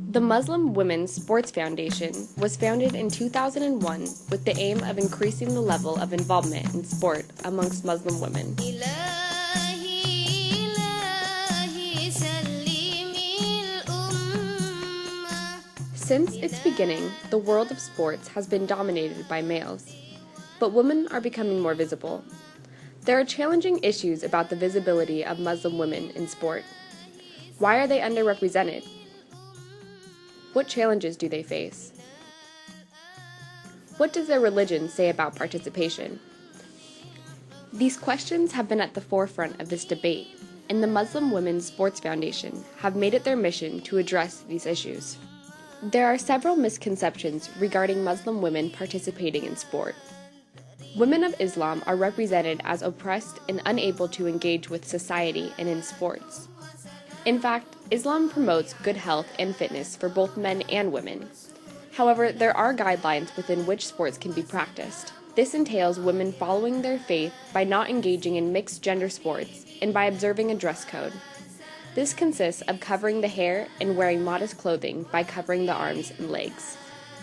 The Muslim Women's Sports Foundation was founded in 2001 with the aim of increasing the level of involvement in sport amongst Muslim women. Since its beginning, the world of sports has been dominated by males, but women are becoming more visible. There are challenging issues about the visibility of Muslim women in sport. Why are they underrepresented? What challenges do they face? What does their religion say about participation? These questions have been at the forefront of this debate, and the Muslim Women's Sports Foundation have made it their mission to address these issues. There are several misconceptions regarding Muslim women participating in sport. Women of Islam are represented as oppressed and unable to engage with society and in sports. In fact, Islam promotes good health and fitness for both men and women. However, there are guidelines within which sports can be practiced. This entails women following their faith by not engaging in mixed-gender sports and by observing a dress code. This consists of covering the hair and wearing modest clothing by covering the arms and legs.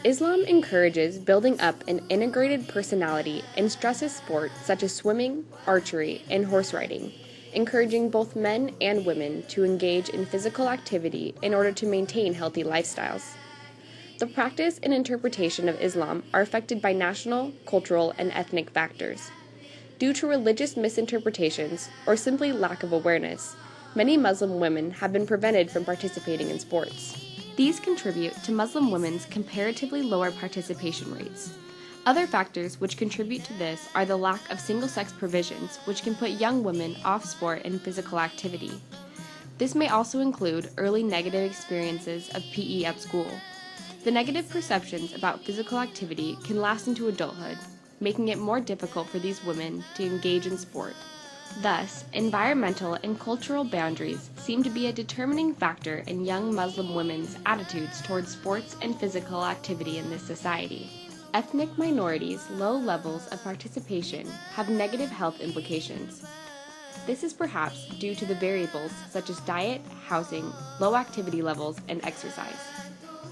Islam encourages building up an integrated personality and stresses sports such as swimming, archery, and horse riding, encouraging both men and women to engage in physical activity in order to maintain healthy lifestyles. The practice and interpretation of Islam are affected by national, cultural, and ethnic factors. Due to religious misinterpretations or simply lack of awareness, many Muslim women have been prevented from participating in sports. These contribute to Muslim women's comparatively lower participation rates. Other factors which contribute to this are the lack of single-sex provisions, which can put young women off sport and physical activity. This may also include early negative experiences of PE at school. The negative perceptions about physical activity can last into adulthood, making it more difficult for these women to engage in sport. Thus, environmental and cultural boundaries seem to be a determining factor in young Muslim women's attitudes towards sports and physical activity in this society. Ethnic minorities' low levels of participation have negative health implications. This is perhaps due to the variables such as diet, housing, low activity levels, and exercise.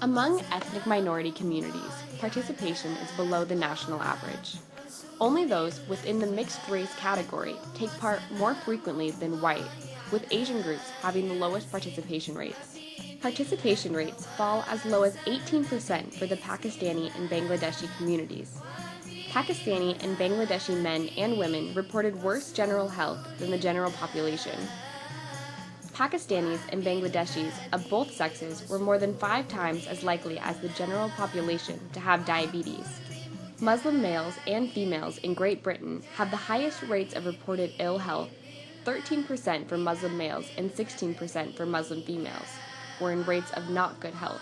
Among ethnic minority communities, participation is below the national average. Only those within the mixed race category take part more frequently than white, with Asian groups having the lowest participation rates. Participation rates fall as low as 18% for the Pakistani and Bangladeshi communities. Pakistani and Bangladeshi men and women reported worse general health than the general population. Pakistanis and Bangladeshis of both sexes were more than 5 times as likely as the general population to have diabetes. Muslim males and females in Great Britain have the highest rates of reported ill health. 13% for Muslim males and 16% for Muslim females were in rates of not good health.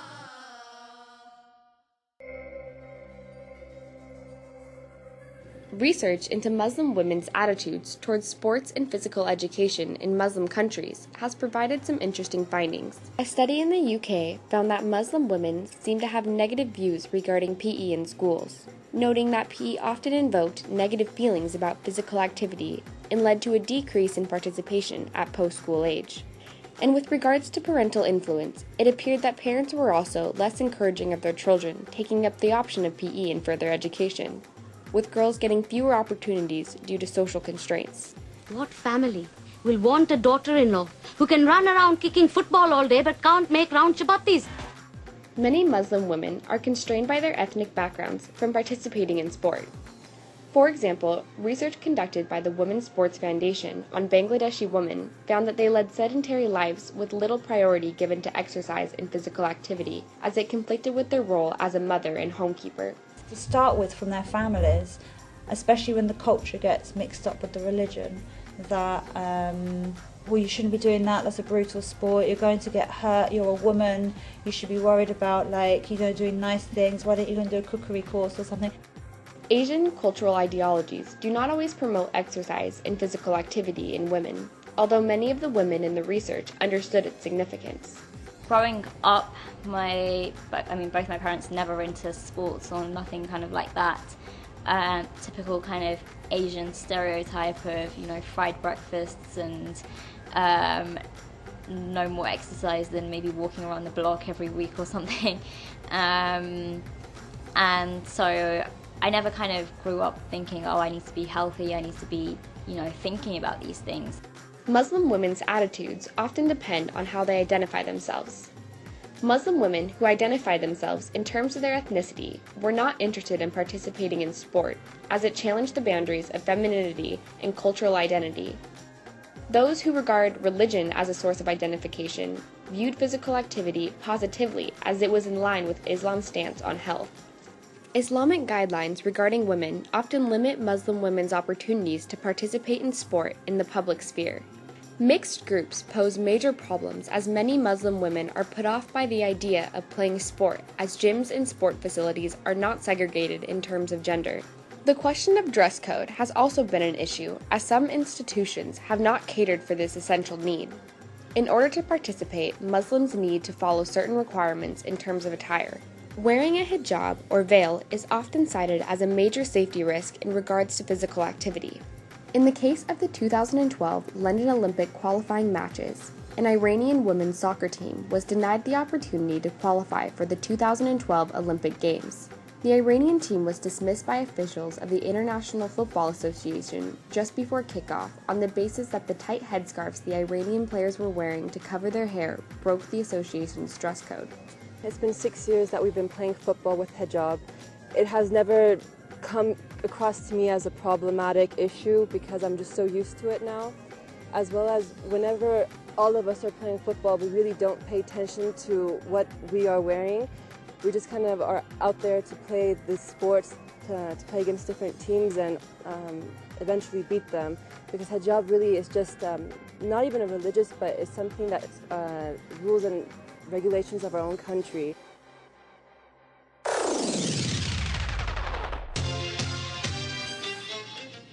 Research into Muslim women's attitudes towards sports and physical education in Muslim countries has provided some interesting findings. A study in the UK found that Muslim women seem to have negative views regarding PE in schools, noting that PE often invoked negative feelings about physical activity and led to a decrease in participation at post-school age. And with regards to parental influence, it appeared that parents were also less encouraging of their children taking up the option of PE in further education, with girls getting fewer opportunities due to social constraints. What family will want a daughter-in-law who can run around kicking football all day but can't make round chapatis? Many Muslim women are constrained by their ethnic backgrounds from participating in sport. For example, research conducted by the Women's Sports Foundation on Bangladeshi women found that they led sedentary lives with little priority given to exercise and physical activity, as it conflicted with their role as a mother and homekeeper. To start with, from their families, especially when the culture gets mixed up with the religion, that well, you shouldn't be doing that, that's a brutal sport, you're going to get hurt, you're a woman, you should be worried about, like, you know, doing nice things, why don't you go and do a cookery course or something. Asian cultural ideologies do not always promote exercise and physical activity in women, although many of the women in the research understood its significance. Growing up, both my parents never into sports or nothing kind of like that. Typical kind of Asian stereotype of, fried breakfasts and no more exercise than maybe walking around the block every week or something. And so I never kind of grew up thinking, oh, I need to be healthy, I need to be, thinking about these things. Muslim women's attitudes often depend on how they identify themselves. Muslim women who identify themselves in terms of their ethnicity were not interested in participating in sport, as it challenged the boundaries of femininity and cultural identity. Those who regard religion as a source of identification viewed physical activity positively, as it was in line with Islam's stance on health. Islamic guidelines regarding women often limit Muslim women's opportunities to participate in sport in the public sphere. Mixed groups pose major problems, as many Muslim women are put off by the idea of playing sport, as gyms and sport facilities are not segregated in terms of gender. The question of dress code has also been an issue, as some institutions have not catered for this essential need. In order to participate, Muslims need to follow certain requirements in terms of attire. Wearing a hijab or veil is often cited as a major safety risk in regards to physical activity. In the case of the 2012 London Olympic qualifying matches, an Iranian women's soccer team was denied the opportunity to qualify for the 2012 Olympic Games. The Iranian team was dismissed by officials of the International Football Association just before kickoff on the basis that the tight headscarves the Iranian players were wearing to cover their hair broke the association's dress code. It's been 6 years that we've been playing football with hijab. It has never come across to me as a problematic issue because I'm just so used to it now. As well as whenever all of us are playing football, we really don't pay attention to what we are wearing. We just kind of are out there to play the sports, to play against different teams and eventually beat them. Because hijab really is just not even a religious, but it's something that rules and regulations of our own country.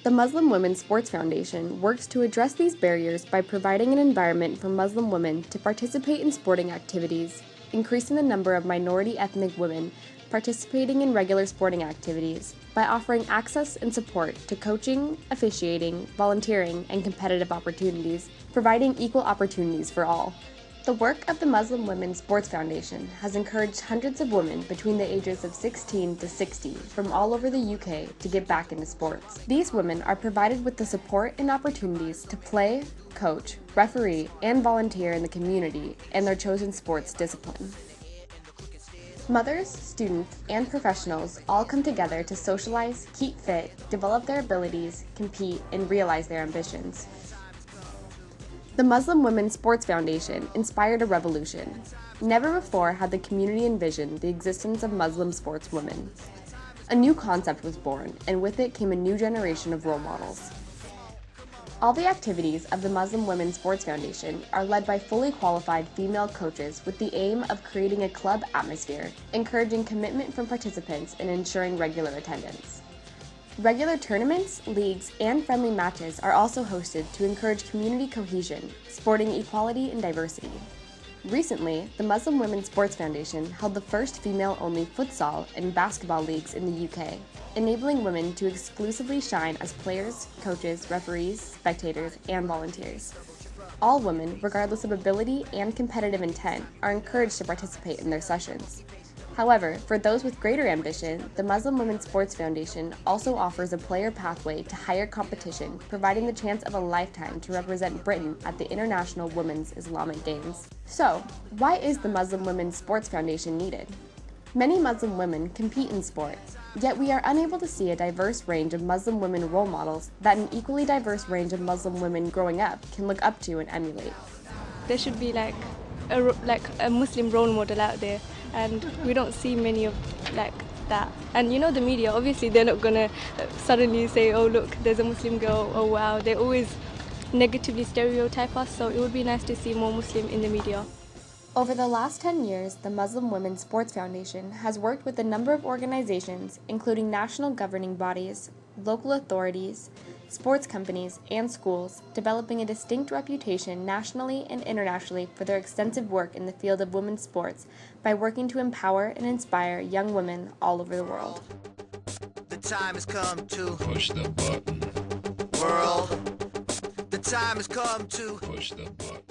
The Muslim Women's Sports Foundation works to address these barriers by providing an environment for Muslim women to participate in sporting activities, increasing the number of minority ethnic women participating in regular sporting activities, by offering access and support to coaching, officiating, volunteering, and competitive opportunities, providing equal opportunities for all. The work of the Muslim Women's Sports Foundation has encouraged hundreds of women between the ages of 16 to 60 from all over the UK to get back into sports. These women are provided with the support and opportunities to play, coach, referee, and volunteer in the community and their chosen sports discipline. Mothers, students, and professionals all come together to socialize, keep fit, develop their abilities, compete, and realize their ambitions. The Muslim Women's Sports Foundation inspired a revolution. Never before had the community envisioned the existence of Muslim sportswomen. A new concept was born, and with it came a new generation of role models. All the activities of the Muslim Women's Sports Foundation are led by fully qualified female coaches with the aim of creating a club atmosphere, encouraging commitment from participants, and ensuring regular attendance. Regular tournaments, leagues, and friendly matches are also hosted to encourage community cohesion, sporting equality and diversity. Recently, the Muslim Women's Sports Foundation held the first female-only futsal and basketball leagues in the UK, enabling women to exclusively shine as players, coaches, referees, spectators, and volunteers. All women, regardless of ability and competitive intent, are encouraged to participate in their sessions. However, for those with greater ambition, the Muslim Women's Sports Foundation also offers a player pathway to higher competition, providing the chance of a lifetime to represent Britain at the International Women's Islamic Games. So, why is the Muslim Women's Sports Foundation needed? Many Muslim women compete in sports, yet we are unable to see a diverse range of Muslim women role models that an equally diverse range of Muslim women growing up can look up to and emulate. There should be like a Muslim role model out there, and we don't see many of like that. And you know, the media, obviously they're not gonna suddenly say, oh look, there's a Muslim girl, oh wow. They always negatively stereotype us, so it would be nice to see more Muslim in the media. Over the last 10 years, the Muslim Women's Sports Foundation has worked with a number of organizations, including national governing bodies, local authorities, sports companies, and schools, developing a distinct reputation nationally and internationally for their extensive work in the field of women's sports by working to empower and inspire young women all over the world. The time has come to push the button. World, the time has come to push the button.